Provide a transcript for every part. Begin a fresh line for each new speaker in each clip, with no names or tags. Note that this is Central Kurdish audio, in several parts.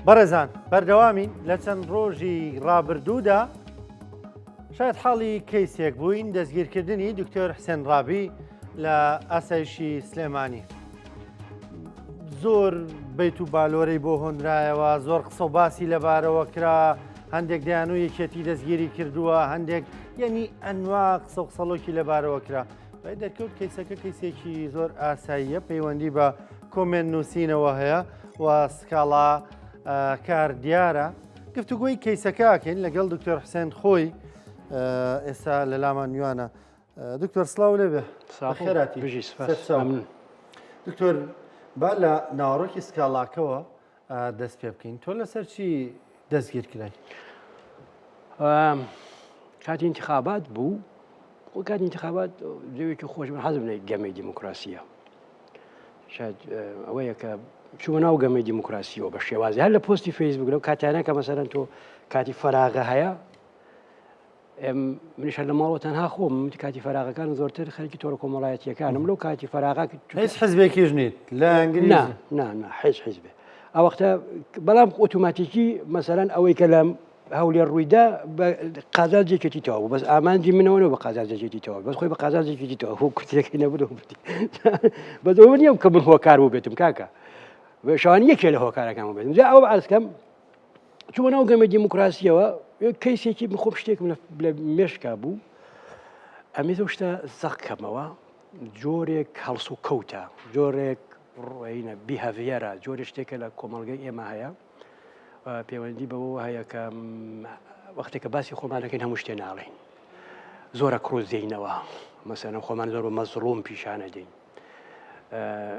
بەڕێزان بەردەوامین لە چەند ڕۆژی ڕابردوودا شاید حاڵی کەیسێک بووین دەستگیرکردنی دکتۆر حسێن ڕابی لە ئاسایشی سلێمانی. زۆر بیت و بالۆرەی بۆ هۆنرایەوە، زۆر قسە و باسی لەبارەوە کرا، هەندێک دەیان و یەکێتی دەستگیری کردووە، هەندێک یعنی ئەنوا قسە و قسەڵۆکی لەبارەوە کرا. بای دەرکەوت کەیسەکە کەیسێکی زۆر ئاساییە، پەیوەندی بە کۆمنت نووسینەوە هەیە و سکاڵا کار دیارە. گفتوگۆی کەیسەکەکەین لەگەڵ دکتۆر حسێن خۆی ئێستا لە لامان میوانە. دکتۆر سڵاو لێبێ، خێراتی دکتۆر، با لە ناوەڕۆکی سکاڵاکەوە دەست پێ بکەین. تۆ لەسەر چی دەستگیر کرای؟
کاتی انتخابات بوو، کاتی انتخابات جوێکی خۆش من حەزم لە گەمەی دیموکراسیە. شاید ئەوەیە کە چووە ناو گەمەی دیموکراسیەوە بە شێوازی هەر لە پۆستی فەیسبوک لەو کاتیانە کە مەسەرەن تۆ کاتی فەراغە هەیە، منیش لە ماڵەوە تەنها خۆم کاتی فەراغەکان زۆرتر خەریکی تۆڕە کۆمەڵایەتیەکانم لەو کاتی فەراغا
هیچ حزبێکیش نیت لە ئەنگلیز؟
نا هیچ حیزبێ ئەو وەختە، بەڵام ئۆتۆماتیکی مەسەرەن ئەوەی کە لە هەولێر ڕوویدا قازاز جێکێتیتەوە بوو، بەس ئامانجی منەوەنەوە بە قازاز جێکێتیتەوە، بەس خۆی بە قازاز جێکێتیتەوە هۆ کوتەکەی نەبوو بەدەوە نییەم کە من هۆکار بوو بێتم کاکە شەوان یەکێ لە هۆکارەکان بێتم. جا ئەوە عەرزکەم چووە ناو گەمەی دیموکراسیەوە، کەیسێکی من خۆم شتێکم لە مێشکا بوو، ئەمێ تۆ شتە زەقکەمەوە، جۆرێک هەڵس و کەوتە، جۆرێک ڕۆینە بیهەڤیەرە، جۆرە شتێکە لە کۆمەڵگەی ئێمە هەیە، پەیوەندی بەوە هەیە کە وەختێکە باسی خۆمانەکەین هەموو شتێ ناڵێن، زۆرە کڕۆزدەینەوە، مەسەلەن خۆمان زۆر مەزڵوم پیشانە دەین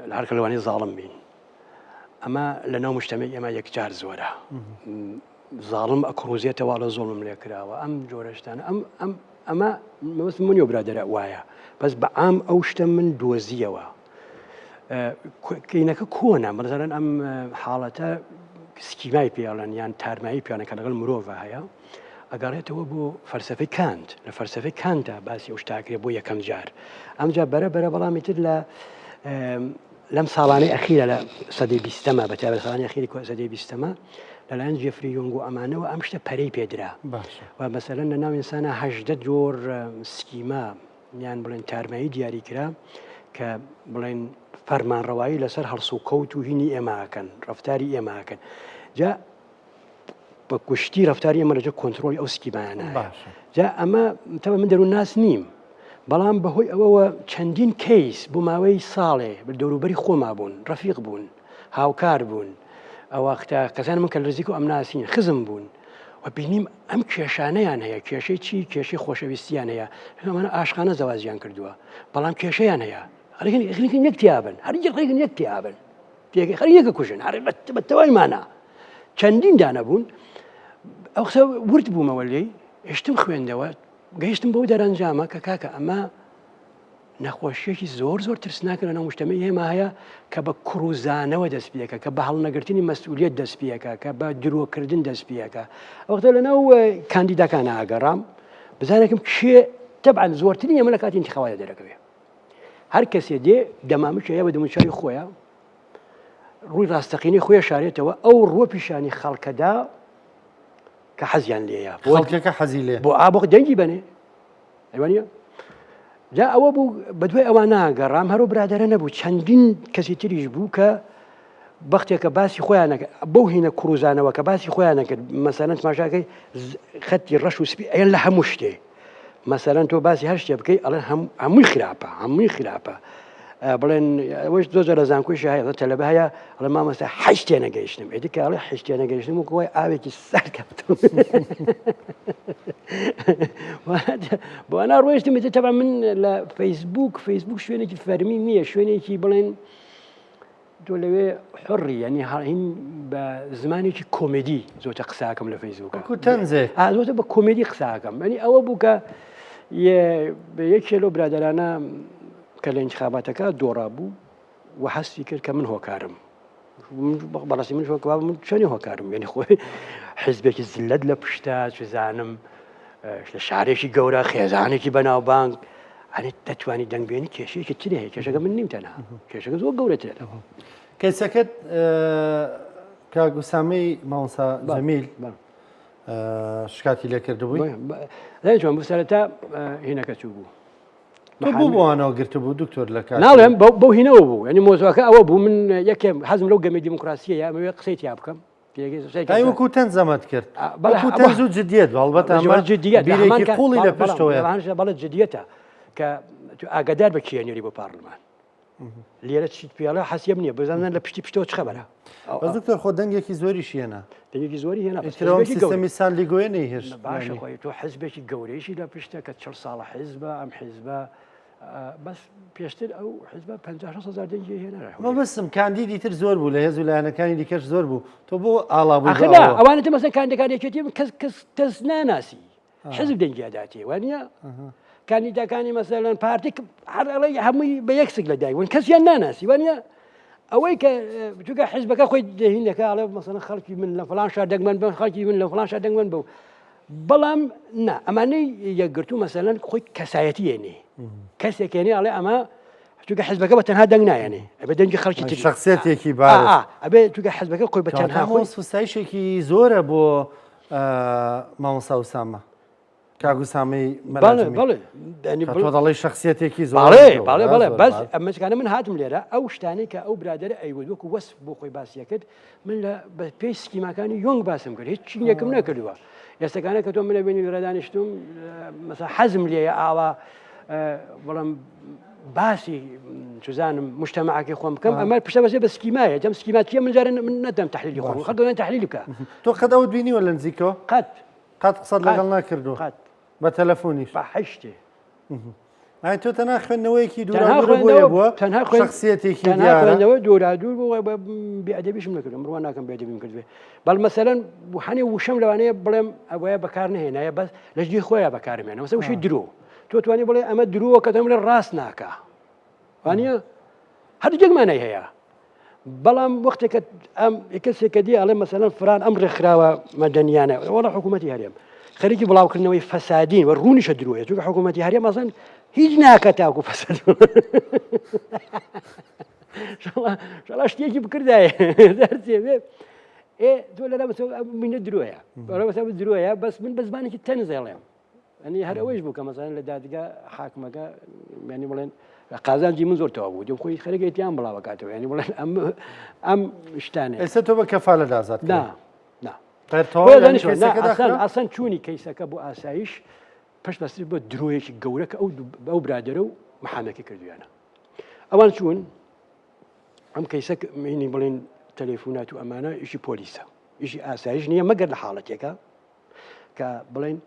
لە هەر کەلوانی زاڵم بین. ئەمە لە ناو مجتەمەی ئێمە یەکجار زۆرە، زاڵم ئەکڕۆزێتەوە لە زۆڵم لێ کراوە، ئەم جۆرەشتانە ئەمە مەوەست منیۆ برادەرە وایە، بەس بە ئام ئەو شتە من دۆزیەوە. کەینەکە کۆنە مەزەرەن ئەم حاڵەتە سکیمای پێڵەن یان تارمایی پیانەکە لەگەڵ مرۆڤ هەیە، ئەگەڕێتەوە بۆ فەلسەفەی کانت، لە فەلسەفەی کانتە باسی ئەو شتاکرێت بۆ یەکەم جار. ئەمجا بەرە بەڵامی تر لەم ساڵانەی ئەخیرە لە سەدەی بیستەمە، بەتابەت ساڵانی ئەخیری سەدەی بیستەمە لەلایەن جێفری یۆنگ و ئەمانەوە ئەم شتە پەرەی پێدرا و مەسەلەن لە ناو ئینسانە 18 جۆر سکیمە یان بڵێن تارمایی دیاری کرا کە بڵێن فەرمانڕەوایی لەسەر هەڵس و کەوت و هینی ئێماکەن، ڕەفتاری ئێماکەن. جا بە گشتی ڕەفتاری ئێمە لەجێ کۆنتترۆلی ئەو سکیمانە. جا ئەمە تەوە من دەرون ناس نیم، بەڵام بەهۆی ئەوەوە چەندین کەیس بۆ ماوەی ساڵێ دەوروبەری خۆما بوون، ڕەفیق بوون، هاوکار بوون، ئەوەختە کەسان من کە لەرزیک و ئەم ناسین خزم بوون و بینیم ئەم کێشانەیان هەیە، کێشەی چی؟ کێشەی خۆشەویستیان هەیە، ئەمانە ئاشقانە زەواجیان کردووە، بەڵام کێشەیان هەیە، هەرێکن یەکتیابن، هەرێکن یەکتیابن، هەر یەکە کوژن، هەر بەتەوای مانە چەندین دانەبوون. ئەو قسە ورد بوومەوە لێی، هێشتم خوێندەوە، گەیشتم بەو دەرەنجامە کە کاکە ئەمە نەخۆشیێکی زۆر ترسناکە لە ناو مجتەمەی ئێمە هەیە کە بە کوڕوزانەوە دەست پێەکە، کە بە هەڵنەگرتنی مەسئولیەت دەست پێەکە، کە بە درۆکردن دەست پێەکە. ئەوەختە لە ناو کاندیداکانە ئاگەڕام بزانێکم کێ تەبعەن زۆرترین ئێمە لە کاتی انتخاباتە دەرەکەوێ. هەر کەسێ دێ دەمامچ هەیە بە دەموچاری خۆیە، ڕووی ڕاستەقینەی خۆیە شارێتەوە ئەو ڕووە پیشانی خەڵکەدا کە حەزیان لێیە،
خەڵکەکە حەزی لێ
بۆ ئابۆ دەنگی بنێ ئەیوانە. جا ئەوە بوو بەدوای ئەوان ناگەڕام، هەرۆ برادەرە نەبوو، چەندین کەسی تریش بوو کە بەختێکە باسی خۆیان نەکرد، بەو هینە کوڕوزانەوە کە باسی خۆیان نەکرد. مەسەلەن تماشاکەی خەتی ڕەش و سپی ئەیان لە هەموو شتێ، مەسەلەن تۆ باسی هەر شتێ بکەی ئەڵێن هەمووی خراپە، بڵێن ئەوەش زۆر لە زانکۆیش هەیە تەلەبە هەیە ئەڵێ مامۆستا هەشتێ نەگەیشتم، ئێدی کە ئەڵێ هەشتێ نەگەیشتم و کۆی ئاوێکی سەر کەوتم بۆ ڕۆیشتم. تەبا من لە فەیسبوک شوێنێکی فەرمی نییە، شوێنێکی بڵێن تۆ لەوێ حڕی، ینی هەڵین بە زمانێکی کۆمێدی زۆرتە قساکەم لە فەیسبوکە، زۆرتە بە کۆمێدی قساکەم. ئەنی ئەوە بوو کە یەکێ لەو برادەرانە کە لە انتخاباتەکە دۆڕا بوو و حەستی کرد کە من هۆکارم، بەڕاستی من چەندی هۆکارم، یعنی خۆی حیزبێکی زلت لە پشتە چزانم لە شارێکی گەورە خێزانێکی بەناوبانگ، ئەنی دەتوانی دەنگبێنی کێشەیەکی ترێ هەیە، کێشەکە من نیم تەنها، کێشەکە زۆر گەورەترێت.
کەسەکەت کاگوسامی ماوەسا جەمیل شکاتی لێ کردبووی
چۆن بسەرەتا هینەکە چوو بوو
تۆ بوو بۆوانەوە گرتبوو دکتۆر لە کات
ناڵێم بەو هینەوە بوو ینی مۆزوعەکە ئەوە بوو من یەکێم حەزم لەو گەمەی دیموکراسیە ئەمەوێ قسەی تیا بکەم
وەکو تەن زەمەت کرد تەن زوو جدیت هەڵبەت بیرێکی قوڵی لە پشتەوەیە
بەڵێت جدیەتە کە ئاگادار بە کێنێری بۆ پارلمان لێرە چیت پیاڵە حەسیەم نییە بزانن لە پشتەوە چ خەبەرە
بەس دکتۆر خۆ دەنگێکی زۆری شێنە
دەنگێکی زۆری هێنا
سیستەمی سالیگۆیە نەیهێشت
باشە خۆی تۆ حزبێکی گەورەیشی لە پشتە کە 40 ساڵە حیزبە ئەم حیزبە بەس پێشتر ئەو حزبە 56,000 دەنگی هێنەرە
بەسم کاندیدی تر زۆر بوو لە هێز و لایەنەکانی دیکەش زۆر بوو تۆ بۆ ئاڵابوو
ئەوانە مەسەن کاندەکانێکێتی کەس ناناسی حزب دەنگیاداتێ وانە کاندیدەکانی مەسەلەن پارتی هەرڵی هەمووی بە یەکسک لە دایون کەسیان ناناسی وانە ئەوەی کە چونکە حزبەکە خۆی دەهینەکە ئاڵێ مەسەلەن خەڵکی من لە فڵان شار دەنگمەن بن خەڵکی من لە فڵان شار دەنگمەن بوو بەڵام نا ئەمانەی یەکگرتو مەسەلەن خۆی کەسایەتی هێنێ کەسێکێنێ ئەڵێ ئەمە چونکە حزبەکە بە تەنها دەنگ نایەنێ ئەبێ دەنگی خەڵکی تر
شخصیەتێکی بارز
ئەبێ چونکە حزبەکە خۆی بە تەنها خۆی
سوسایشێکی زۆرە بۆ مامۆستا ئوسامە کاگوسامی دەڵی شخصیەتێکی زۆر
بەڵێ بەس ئەمەکانە من هاتم لێرە ئەو شتانەی کە ئەو برادرە ئەیوە وەکو وەس بۆ خۆی باسیە کرد من لە پێی سکیماکانی یۆنگ باسم کرد هیچ چی یەکم نەکردووە ئێستەکانە کە تۆ منە بینی ڕێدانیشتم مەسا حەزم لێیە ئاوا بەڵام باسی چزانم مجتمعاکی خۆم بکەم ئەمە پشتە بەسێ بە سکیمایە جەم سکیماتیە من جارە من نەدەم تحلیلی خۆم خەڵکەوێن تحلیل بکە
تۆ قەت ئەوت بینیوە لە نزیکەوە قەت قسەت لەگەڵ ناکردو بە تەلەفۆنیش
بە حەشتێ
تۆ تەنها خوێندنەوەیکی دوورادوور بووە شخصیەتێکی
خوێندنەوە دوورادوور بوو بێئەدەبیشم نەکردم ڕوان ناکەم بێئەدەبیم کردوێ بەڵ مەسەلەن هەنێ وشەم لەوانەیە بڵێم ئەوەیە بەکار نهێنایە بەس لە ژدی خۆیان بەکارمێنە مەسە وشەی درۆ تۆ توانی بڵێ ئەمە درۆوە کە دەم لە ڕاست ناکە وانە هەردووجێکمانای هەیە بەڵام وەختێکە ئەم کەسێکە دی ئەڵێ مەسەلەن فران ئەم ڕێکخراوە مەدەنیانە وەڵا حکوومەتی هەرێم خەریکی بڵاوکردنەوەی فەسادین و ڕوونیشە درۆیە چونکە حکوومەتی هەرێم مەسەن هیچ ناکە تاکو فەساد شەڵا شتێکی بکردایە تۆ لەدا بینە درۆیە بەسە درۆیە بەس من بە زمانێکی تەنزێڵێم ئەنی هەر ئەوەیش بوو کە مەسەلەن لە دادگا حاکمەکە ینی بڵێن قازانجی من زۆر تەوا بوو دەم خۆی خەرەکەیتیان بڵاوکاتەوە ینی بڵێن ئەم شتانە
ئێستا تۆ بە کەفالە دازات
ئاسان چوونی کەیسەکە بۆ ئاسایش پشت بەستی بۆ درۆیەکی گەورە کە ئەو برادرە و محامەکی کردویانە ئەوان چوون ئەم کەیسە مینی بڵێن تەلەفۆنات و ئەمانە ئیشی پۆلیسە ئیشی ئاسایش نییە مەگەر لە حاڵەتێکە کە بڵێن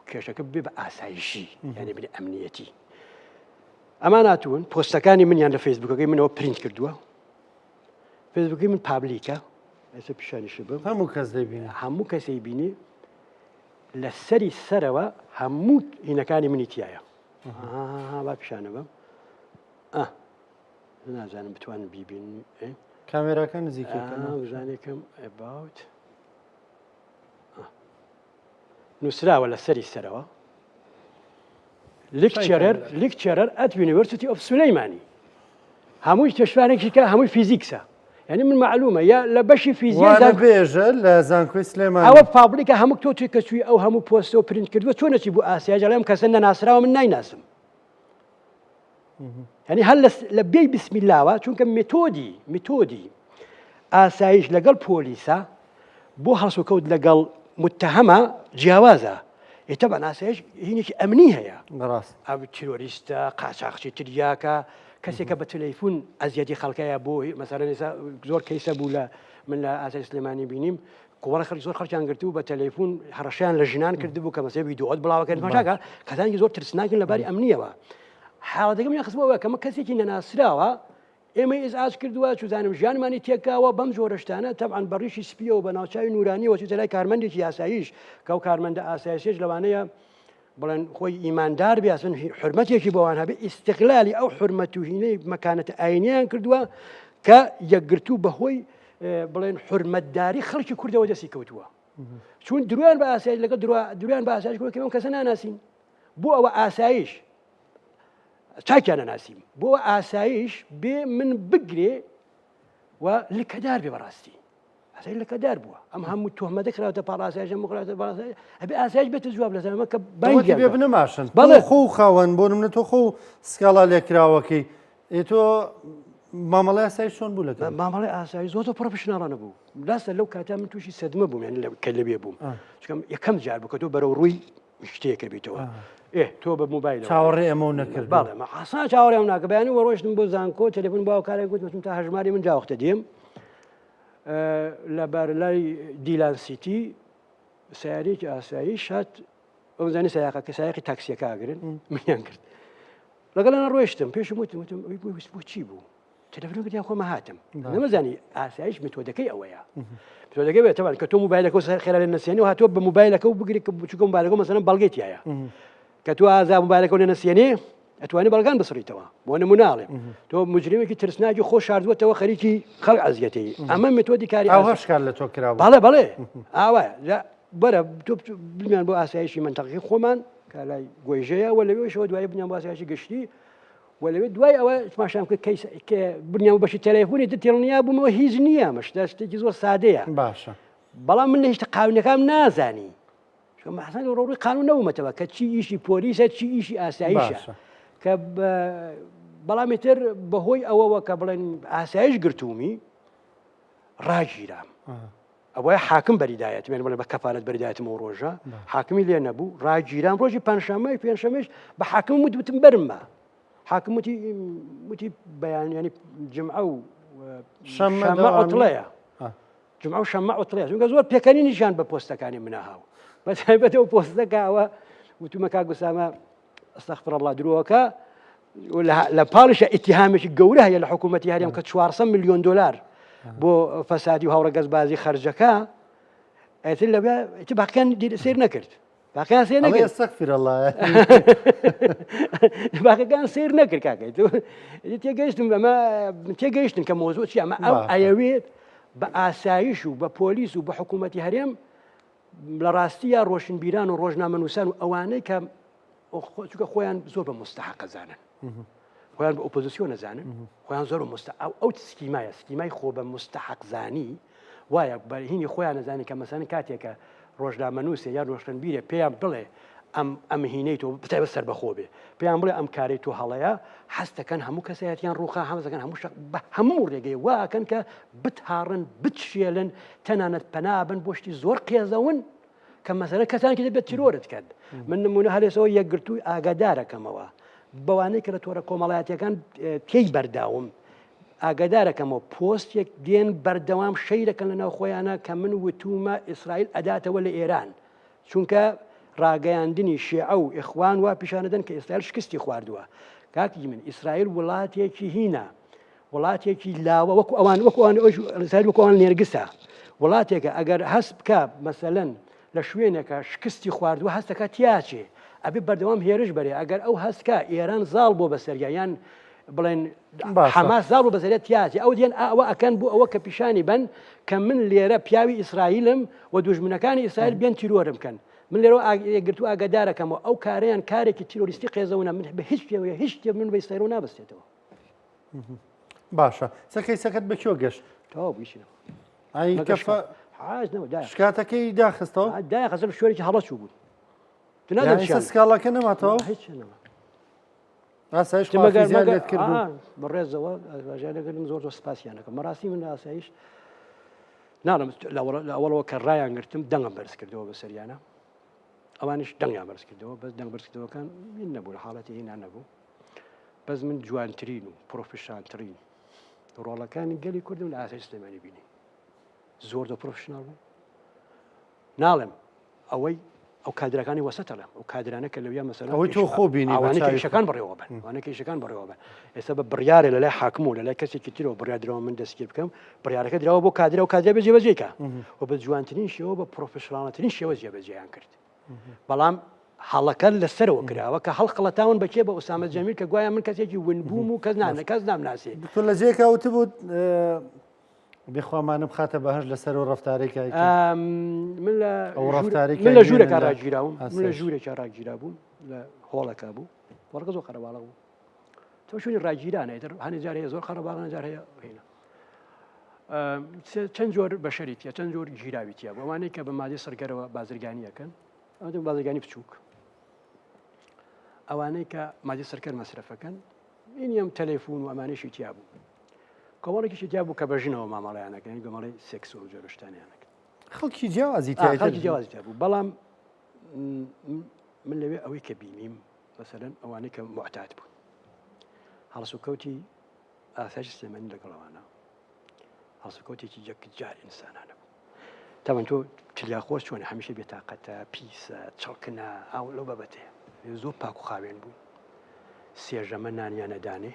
کێشەکە بێ بە ئاسایشی یعنی بێ ئەمنیەتی ئەمان هاتوون پۆستەکانی منیان لە فەیسبوکەکەی منەوە پرینت کردووە فەیسبوکی من پابلیکە ئێستا پیشانیش بم
هەموو کەس دەبینی
هەموو کەسەی بینی لە سەری سەرەوە هەموو هینەکانی منی تایە با پیشانە بم نازانم بتوانم بیبین
کامێراکە نزیکەکە
بزانێکم ئەباوت نووسراوە لە سەری سەرەوە لیکچەرەر ئەت یونیڤەرسیتی ئۆف سولەیمانی هەمووی تێشوارێکی کە هەمووی فیزیکسە یعنی من معلومە یا لە بەشی فیزیە
بێژە لە زانکۆی سلێمانی
ئەوە پابلیکە هەموو تۆ کە چووی ئەو هەموو پۆستە و پرینت کردووە چۆنەچی بوو ئاسیاجە لەم کەسە نەناسراوە من نایناسم ینی هەر لە بێی بسمیلاوە چونکە متۆدی ئاسایش لەگەڵ پۆلیسە بۆ هەڵسوکەوت لەگەڵ متتەهەمە جیاوازە ئێتەبان ئاسایش هینێکی ئەمنی هەیە
ڕاست
ئەو تیرۆریستە قاچاقچی تریاکە کەسێکە بە تەلەیفۆن ئەزیەتی خەڵکەیە بۆ مەسەلەن ئێستا زۆر کەیسە بوو لە من لە ئاسای سلێمانی بینیم کۆڕە خەڵکی زۆر خەڵکیان گرتو بە تەلەیفۆن هەڕەشیان لە ژنان کردبوو کە مەسەی ڤیدیۆت بڵاوەکەن ماژاکە کەسانی زۆر ترسناکن لەباری ئەمنیەوە حاڵەتەکە من خستمەوە کەمە کەسێکی نەناسراوە ئێمە ئێزعاج کردووە چوزانم ژیانمانی تێکاوە بەم جۆرەشتانە تەبعاً بەڕیشی سپیەوە بە ناوچاوی نورانیەوە چوتە لای کارمەندێکی ئاسایش کە ئەو کارمەندە ئاسایشێش لەوانەیە بڵێن خۆی ئیماندار بیاسن حرمەتێکی بۆوان هەبێ ئیستقلالی ئەو حرمەت و هینەی مەکانەتە ئاینیان کردووە کە یەکگرتوو بەهۆی بڵێن حرمەتداری خەڵکی کوردەوە دەستی کەوتووە چون درویان بە ئاسایش لەگە درویان بە ئاسایش کردووە کە ئەم کەسە ناناسین بۆ ئەوە ئاسایش چاکیان نەناسیم بۆ ئاسایش بێ من بگرێ و لکەدار بێ بەڕاستی ئاسایی لەکە دار بووە ئەم هەموو تۆهمە دەکراوەتە پاڵاسایش مقراتە پاڵاسای ئەبێ ئاسایش بێتە جواب لەسەر کە
بەنگی بێ بنەماشن
بەڵێ
خۆ خاوەن بۆ نمونە تۆ خۆ سکاڵا لێکراوەکەی تۆ مامەڵای ئاسایی چۆن بوو لەکە
مامەڵای ئاسایی زۆر پرۆفشناڵە نەبوو لاستە لەو کاتە من تووشی سەدمە بووم کە لەبێ بووم چکەم یەکەم جار بوو کە تۆ بەرەو ڕووی شتێکە بیتەوە تۆ بە موبایل
چاوەڕێ ئەمە نەکرد
باڵێ ئاسان چاوەڕێم ناکە بەیانی وەڕۆشتم بۆ زانکۆ تەلێفۆن باوکارێک گوتم تا هەژماری من جاوەختە دێم لەبەر لای دیلان سیتی سیارێکی ئاسایی شات ئەو زانی سایاقە کە سایقی تاکسیەکە ئاگرن منیان کرد لەگەڵ ڕۆیشتم پێشم وتم بۆ چی بوو تەلەفۆنەکەیان خۆمە هاتم نەمەزانی ئاسایش متۆدەکەی ئەوەیە متۆدەکەی بێت تەوان کە تۆ موبایلەکە خێرا لێ نەسیێنی و هاتۆ بە موبایلەکە و بگری کە بچووکە موبایلەکە مەسەلەن بەڵگەیتیایە کە تۆ ئازا موبایلەکە لێ نەسیێنی ئەتوانی بەڵگان بسڕیتەوە بۆ نموناڵێ تۆ مجرمێکی ترسناکی خۆ شاردووەتەوە خەریکی خەڵک ئەزیەتەی ئەمە متۆدی کاری
ئاوەشکار لە تۆ کراوە
بەڵێ ئاوایە بەرە تۆ بمیان بۆ ئاسایشی منتەقی خۆمان کە لای گۆیژەیە وە لەوێشەوە دوای بنیان بۆ ئاسایشی گشتی وەلەوێ دوای ئەوە ماشام کە بنیان بەشی تەلەفۆنی دەتێڵنیا بوومەوە هیچ نییە مەشتا شتێکی زۆر سادەیە
باشە
بەڵام من لە هیچ قانونەکەم نازانی مەحسن ڕۆڕی قانون نەومەتەوە کە چی ئیشی پۆلیسە چی ئیشی ئاساییشە کە بەڵامی تر بەهۆی ئەوەوە کە بڵێن ئاسایش گرتومی ڕاگیرام ئەوەیە حاکم بەریدایەت من بڵێ بە کەفالەت بەریدایەتم و ڕۆژە حاکمی لێ نەبوو ڕاگیرام ڕۆژی پێنجشەممەی پێنجشەممەش بە حاکم وتم بەرممە حاکم وتی بەیان ینی جمعە و شەممە ئۆتڵەیە جمعە و شەممە ئۆتڵەیە چونکە زۆر پێکەنی نیشان بە پۆستەکانی مناهاو بەتایبەتەوە پۆستەکەوە وتومە کاک گوسامە ئەستەغفر الله درۆکە لە پاڵیشە ئیتیهامێکی گەورە هەیە لە حکوومەتی هەرێم کە 400 میلیۆن دلار بۆ فەسادی و هاوڕەگەزبازی خەرجەکە ئەتر لەبێ باقییان سیر نەکرد باقییان سێر نەکرد
ئەستەغفر الله
باقیەکان سیر نەکرد کاکەیت تێگەیشتم ئەمە تێگەیشتن کە مۆزوع چی ئەمە ئەو ئەیەوێت بە ئاسایش و بە پۆلیس و بە حکوومەتی هەرێم لە ڕاستیە ڕۆشنبیران و ڕۆژنامەنووسان و ئەوانەی کە چونکە خۆیان زۆر بە مستحق زانن خۆیان بە ئۆپۆزیسیۆن نەزانن خۆیان زۆر ئەو سکیمایە سکیمای خۆ بە مستحق زانی وایە بەرهینی خۆیان نەزانی کە مەسەن کاتێکە ڕۆژنامەنووسێ یا ڕۆشنبیرە پێیان بڵێ ئەم هینەی تۆ بتایبەت سەربەخۆ بێ پێیان بڵێ ئەم کارەی تۆ هەڵەیە هەستەکەن هەموو کەسایەتیان ڕووخا هەمزەکەن هەموو ڕێگەی واکەن کە بتهاڕن بتشێلن تەنانەت پەنابن بۆ شتی زۆر قێزەون کە مەسەلە کەسانێکی دەبێت تیرۆرت کرد من نمونە هەلێسەوە یەکگرتووی ئاگادارەکەمەوە بەوانەی کە لە تۆرە کۆمەڵایەتیەکان تێی بەرداوم ئاگادارەکەمەوە پۆستێک دێن بەردەوام شەیرەکەن لەناو خۆیانە کە من وتومە ئیسرائیل ئەداتەوە لە ئێران چونکە ڕاگەیاندنی شیعە و ئیخوان وا پیشانەدەن کە ئیسرائیل شکستی خواردووە کاکی من ئیسرائیل وڵاتێکی هینە وڵاتێکی لاوە وەکو ئەوان نێرگسە وڵاتێکە ئەگەر هەست بکە مەسەلەن لە شوێنێکە شکستی خواردووە هەستەکە تیاچێ ئەبێ بەردەوام هێرش بەرێ ئەگەر ئەو هەستکە ئێران زاڵ بۆ بەسەریان بڵێن حەماس زاڵ بۆ بەسەریە تیاچێ ئەو دێن ئەوە ئەکەن بۆ ئەوە کە پیشانی بن کە من لێرە پیاوی ئیسرائیلم و دوژمنەکانی ئیسرائیل بێن تیرۆرم بکەن من لێرە گرتو ئاگادارەکەمەوە ئەو کارەیان کارێکی تیرۆریستی قێزەونە من بە هیچ پێوەیە هیچ شتێ من بە ئیسرائیل نابەستێتەوە
باشە سەکەی سەکەت بە کێو گەشت
تەواو بیشینەوە
شکاتەکەی داخستەوە
داخستە شوێنێکی هەڵەچوو بوو
سکاڵەکە نەماتەوە ئاسایش لێت کردو
بەڕێزەوە ئاژانەکەم زۆر سپاسیانەکە مەراسی من ئاسایش ناڵم ئەوڵەوە کە ڕایان گرتم دەنگم بەرز کردەوە بە سەریانە ئەوانش دەنگیان بەرز کردەوە بەس دەنگ بەرزکردەوەکان من نەبوو لە حاڵەتی هینا نەبوو بەس من جوانترین و پرۆفشانترین ڕۆڵەکانی گەلی کوردم لە ئاسایش سلێمانی بینی زۆر دە پرۆفشناڵ بوو ناڵێم ئەوەی ئەو کادرەکانی وەسەتەڵێم ئەو کادرانە کە لەویا مەسەلا
ئەوەی تۆ خۆ بینی
ئەوانەکەیشەکان بەڕێوە بن ئەوانەکەیشەکان بەڕێوە بن ئێستا بە بڕیارێ لە لای حاکم و لە لای کەسێکی ترەوە بڕیاردرەوە من دەستگیر بکەم بڕیارەکە درەوە بۆ کادرە و کادرە بەجێبەجێکە و بە جوانترین شێوە بە پرۆفشناڵەترین شێوە جێبەجێیان کرد بەڵام هەڵەکە لەسەرەوە کراوە کە هەڵقڵەتاون بەکێ بە ئوسامە جەمیل کە گوایە من کەسێکی ونبووم و کەس نامناسێ
تۆ لە جێکەوت بوو بخوامانم خاتە بەهەش لەسەر و ڕفتارێکی
من لە ژوورێکا ڕاگیراوم من لە ژوورێکا ڕاگیرا بووم لە هۆڵەکە بوو وەرگە زۆر خەرەباڵە بوو تۆ شوێنی ڕاگیرانە هەنێ جار هەیە زۆر خەرەباڵە جار هەیە هێنا چەند جۆر بەشەریتە چەند جۆر گیراویتە بەوانەیە کە بە مادەی سەرگەرەوە بازرگانیەکەن ئەو بازرگانی بچووک ئەوانەی کە مادەی سەرکەر مەسرفەکەن ئینیم تەلەفۆن و ئەمانەشی تیا بوو کۆمەڵێکیشی تیا بوو کە بەژنەوە مامەڵەیانەکەن گەمەڵی سێکس و جۆرەشتانیانەکە
خەڵکی جیاوازی
خەڵکی جیاوازی تیا بوو بەڵام من لەوێ ئەوەی کە بینیم مەسەرەن ئەوانەی کە معتاد بوون هەڵسوکەوتی ئاسایش سلێمانی لەگەڵەوانە هەڵسوکەوتێکی جەکجار ئینسانانە بوو تاوان تۆ چلیاخۆش چۆنە هەمیشە بێتاقەتە پیسە چڵکنە ئاو لەو بەبەتەیە زۆر پاک و خاوێن بوو سێژەمە نانیانەدانێ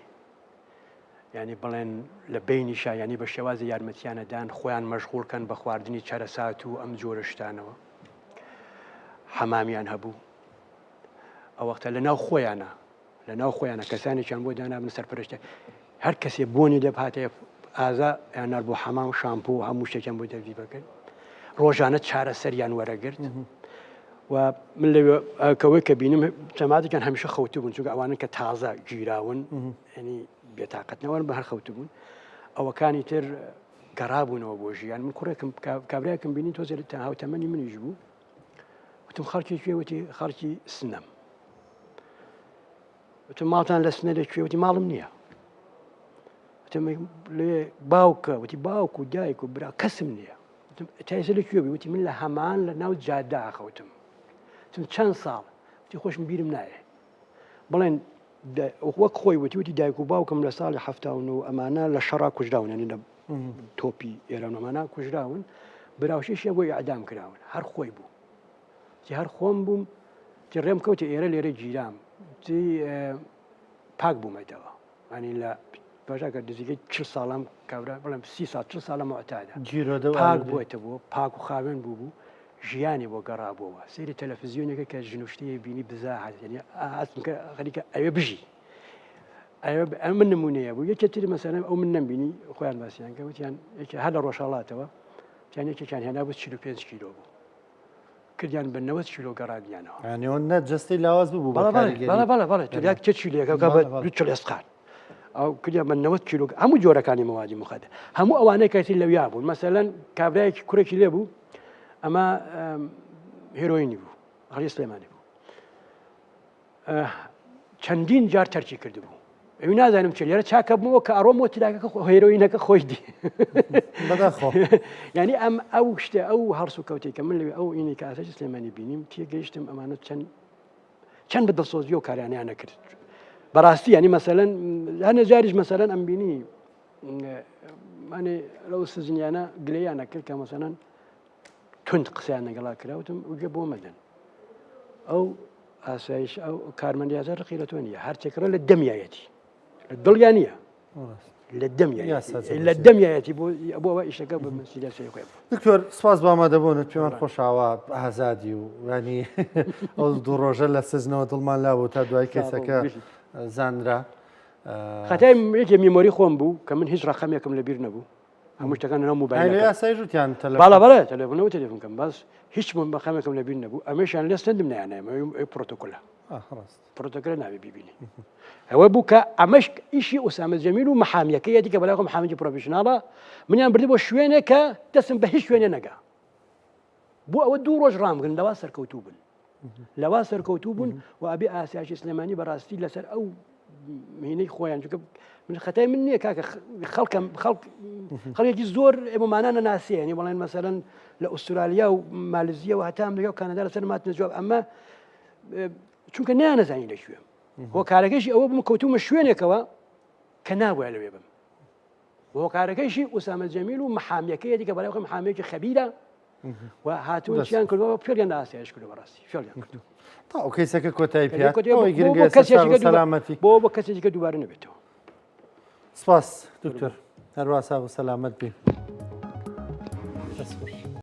ینی بڵێن لە بینی شایانی بە شێوازی یارمەتیانەدان خۆیان مەشغوڵکەن بە خواردنی چارەسات و ئەم جۆرەشتانەوە حەمامیان هەبوو ئەو وەختە لە ناو خۆیانە کەسانێکیان بۆ دانابن سەرپەرشتە هەر کەسێ بۆنی دەبهاتەیە ئازا یانار بۆ حەمام شامپۆ و هەموو شتێکیان بۆ دەردی بکەن ڕۆژانە چارەسەریان وەرەگرت و من لەوەی کە بینم جەماعەتێکیان هەمیشە خەوتو بوون چونکە ئەوانە کە تازە گیراون ینی بێتاقەتنەوەن بە هەر خەوتو بوون ئەوەکانی تر گەڕابوونەوە بۆ ژیان من کوڕێکم کابراایەکەم بینی تۆزێ لە هاوتەمەنی منیش بوو وتم خەڵکی کوێوتی خەڵکی سنەم وتم ماڵتان لە سنە لەکوێ وتی ماڵم نییە لێ باوکە وتی باوک و دایک و برا کەسم نییە تایسە لەکوێ بووی وتی من لە هەمان لە ناو جادا خەوتم وتم چەند ساڵ وتی خۆشم بیرم نایە بڵێن وەک خۆی وتی دایک و باوکم لە ساڵی هەفتاون و ئەمانە لە شەڕا کوژراون ینی لە تۆپی ئێرانەمانە کوژراون براوشیشیان بۆی ئەعدام کراون هەر خۆی بوو هەر خۆم بووم ڕێم کەوتە ئێرە لێرە گیرام پاک بوومەتەوە ئەنی لە باشاکە دزیگەی 40 ساڵم کابرا بڵێم 30 ساڵە معتادە پاک بووێتە بوو پاک و خاوێن بوو ژیانی بۆ گەڕابەوە سەیری تەلەڤیزیۆنێکە کە ژنوشتەیە بینی بزاحەت یعنی خەریکە ئەوێ بژی ئەو من نمونەیە بوو یەکێتری مەسەلەن ئەو من نەمبینی خۆیان باسییان کە وتیان هەر لە ڕۆژهەڵاتەوە تیان یەکێکیان هێنا بوو 45 کیلۆ بوو کردیان بە 90 کیلۆ گەڕاندیانەوە
ئەنیۆن نە جستی لاواز بوو
بەڵێ تریاک چ کیلۆیەکە بە 2 ئێسقان ئەو کردیان بە 90 کیلۆ هەموو جۆرەکانی مەوادی مخەدە هەموو ئەوانەی کەسی لەویا بوون مەسەلەن کابرایەکی کوڕێکی لێ بوو ئەمە هێرۆینی بوو غەڵی سلێمانی بوو چەندین جار تەرکی کرد بوو ئەوی نازانم چ لێرە چاکە بووەوە کە ئەڕۆم تراکەکە هێرۆینەکە خۆی دی ینی ئەم ئەو شتە ئەو هەڵس و کەوتێک کە من لەوێ ئەو ئینی کە ئاساسی سلێمانی بینیم تێگەیشتم ئەمانە چەند بەدڵسۆزی و کاریانیانە کرد بەڕاستی ینی مەسەلەن هەنە جاریش مەسەلەن ئەم بینی لەو سزنیانە گلەیانە کرد کە مەسەلەن تند قسەیان لەگەڵا کراوتم وگە بۆ مەدەن ئەو ئاسایش ئەو کارمەندیازە ڕقی لە تۆ نیە هەرچێکڕە لە دەمیایەتی لە دڵیان نییە لە دەمیایەتی بۆەوە ئیشەکە بە مسیلەسی خۆی
دکتۆر سپاس بە ئامادەبوونت پێمان خۆشاوە ئازادی و ینی ئەو دوو ڕۆژە لە سزنەوە دڵمان لابوو تا دوای کەسەکە زانرا
خەتای یەکێ میمۆری خۆم بوو کە من هیچ ڕقەمێکم لەبیر نەبوو هەموو شتەکان لەناو موبایل
یاسایژوتیان
بەڵێ تەلەفۆنەوە تەلەفۆنکەم باس هیچ ڕقەمێکم لەبیر نەبوو ئەمەشیان لەستەندم نایانایە پرۆتۆکۆلە پرۆتۆکۆلە ناوێ بیبینی ئەوە بوو کە ئەمەش ئیشی ئوسامە جەمیل و مەحامیەکەیەتی کە بەلای خۆم محامیی پرۆفێشناڵە منیان بردی بۆ شوێنێک کە دەستم بە هیچ شوێنێ نەگا بۆ ئەوە 2 ڕۆژ ڕامگرن لەوا سەرکەوتوو بن لەوا سەرکەوتوو بوون و ئەبێ ئاسایشی سلێمانی بەڕاستی لەسەر ئەو مهینەی خۆیان چونکە من خەتای من نییە کاکە خەڵکێکی زۆر ئێمەمانانە ناسیێنی بەڵێن مەسەلەن لە ئوسترالیا و مالزیە و هەتا ئەمریکا و کانادا لەسەر ماتنە جواب ئەمە چونکە نانەزانی لەکوێم هۆکارەکەیشی ئەوە بم کەوتومە شوێنێکەوە کە نابووە لەوێ بم هۆکارەکەیشی ئوسامە جەمیل و مەحامیەکەیەتی کە بەلای خۆی محامیەکی خەبیرە و هاتووەیان کردەوە پێیان ئاسایش کردو بەڕاستی فێڵیان کردو
تا ئەو کەسەکە کۆتایی پێ
سەلامەتی بۆ کەسێکە دووبارە نەبێتەوە
سپاس دکتۆر هەروە ساغ و سەلامەت بین